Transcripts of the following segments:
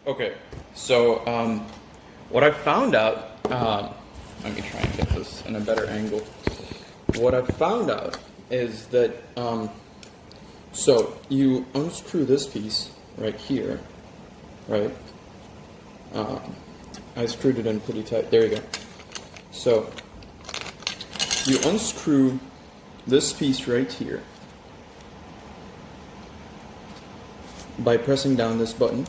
Okay, so what I found out, let me try and get this in a better angle. What I found out is that, so you unscrew this piece right here, right? I screwed it in pretty tight. There you go. So you unscrew this piece right here by pressing down this button,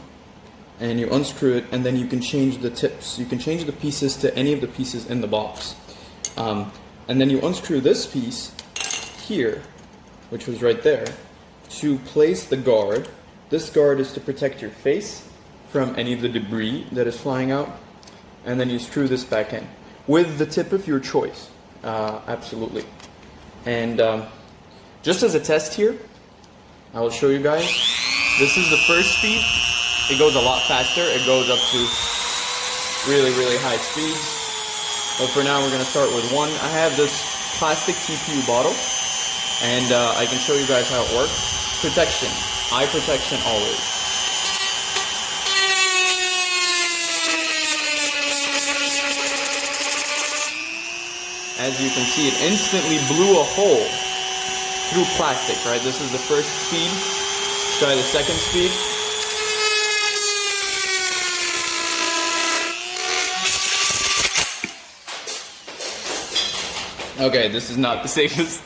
and you unscrew it, and then you can change the tips. You can change the pieces to any of the pieces in the box. And then you unscrew this piece here, which was right there, to place the guard. This guard is to protect your face from any of the debris that is flying out. And then you screw this back in with the tip of your choice. Absolutely. And just as a test here, I will show you guys. This is the first speed. It goes a lot faster. It goes up to really, really high speeds. But for now, we're going to start with one. I have this plastic TPU bottle, and I can show you guys how it works. Protection. Eye protection always. As you can see, it instantly blew a hole through plastic, right? This is the first speed. Let's try the second speed. Okay, this is not the safest.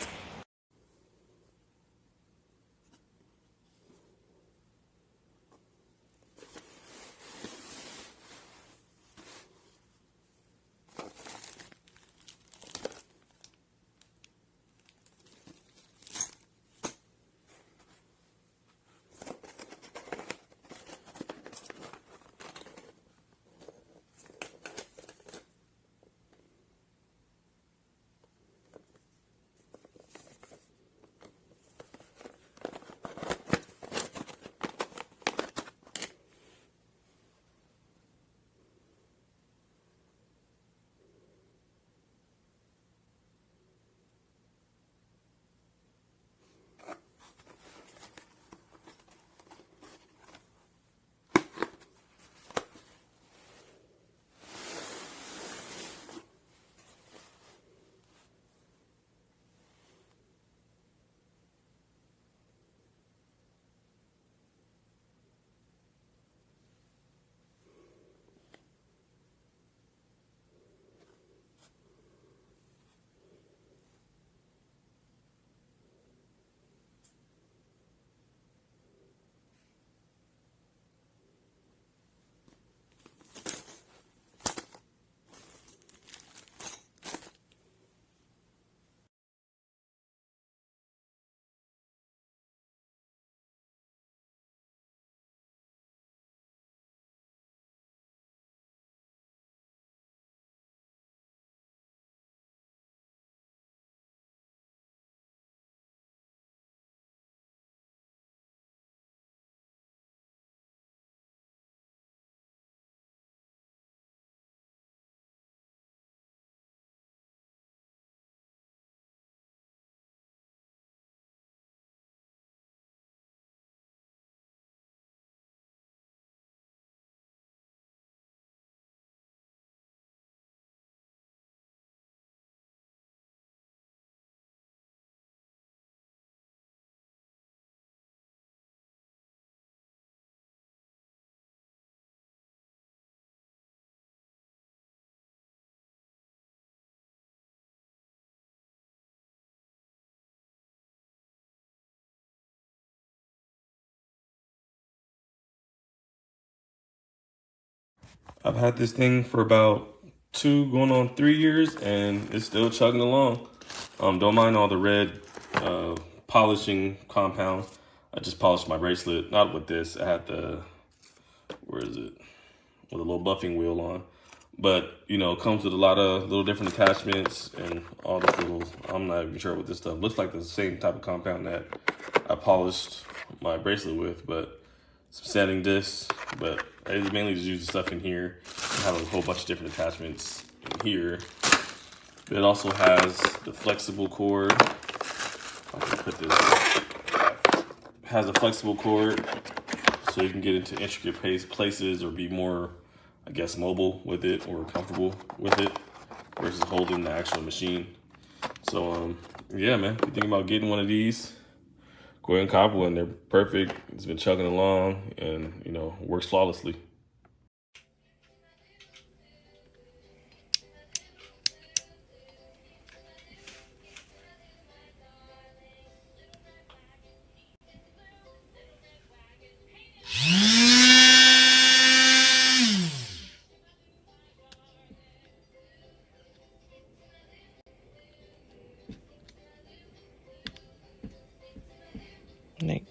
I've had this thing for about 2 going on 3 years, and it's still chugging along. Don't mind all the red polishing compound. I just polished my bracelet, not with this. I had the, where is it? With a little buffing wheel on. But, you know, it comes with a lot of little different attachments and all the little, I'm not even sure what this stuff looks like. The same type of compound that I polished my bracelet with, but some sanding discs. But I mainly just use the stuff in here. I have a whole bunch of different attachments in here. It also has the flexible cord. I can put this. It has a flexible cord, so so you can get into intricate places or be more, I guess, mobile with it or comfortable with it versus holding the actual machine. So yeah, man, if you're thinking about getting one of these, go ahead and cop one. They're perfect. It's been chugging along and, you know, works flawlessly. Neat.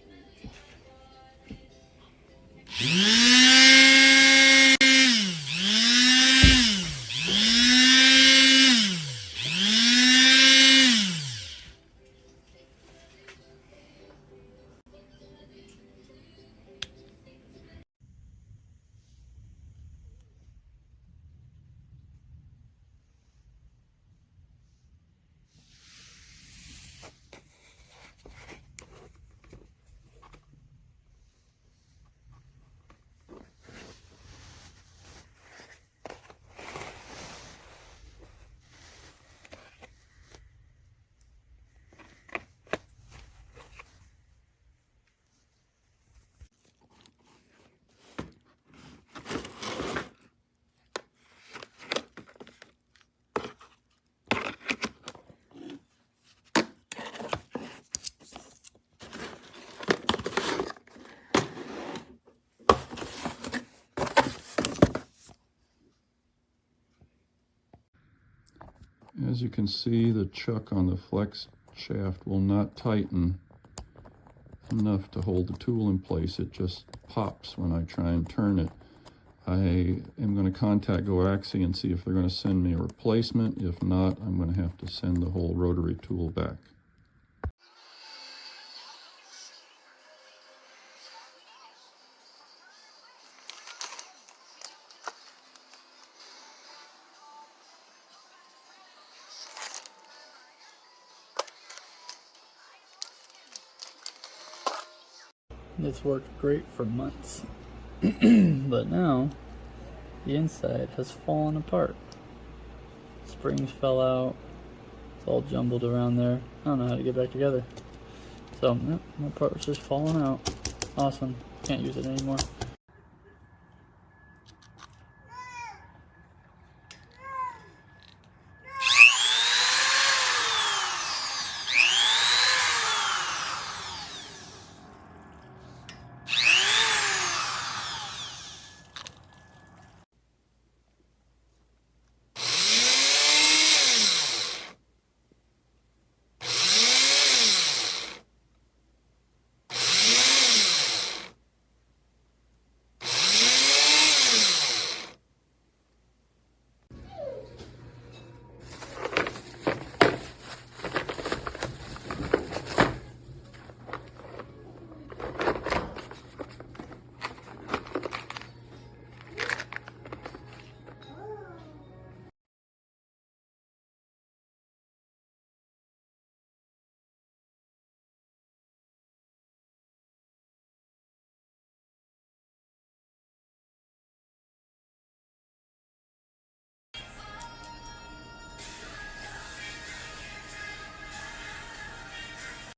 As you can see, the chuck on the flex shaft will not tighten enough to hold the tool in place. It just pops when I try and turn it. I am going to contact GOXAWEE and see if they're going to send me a replacement. If not, I'm going to have to send the whole rotary tool back. This worked great for months, but now the inside has fallen apart. Springs fell out, it's all jumbled around there. I don't know how to get back together. So, my part was just falling out. Awesome, can't use it anymore.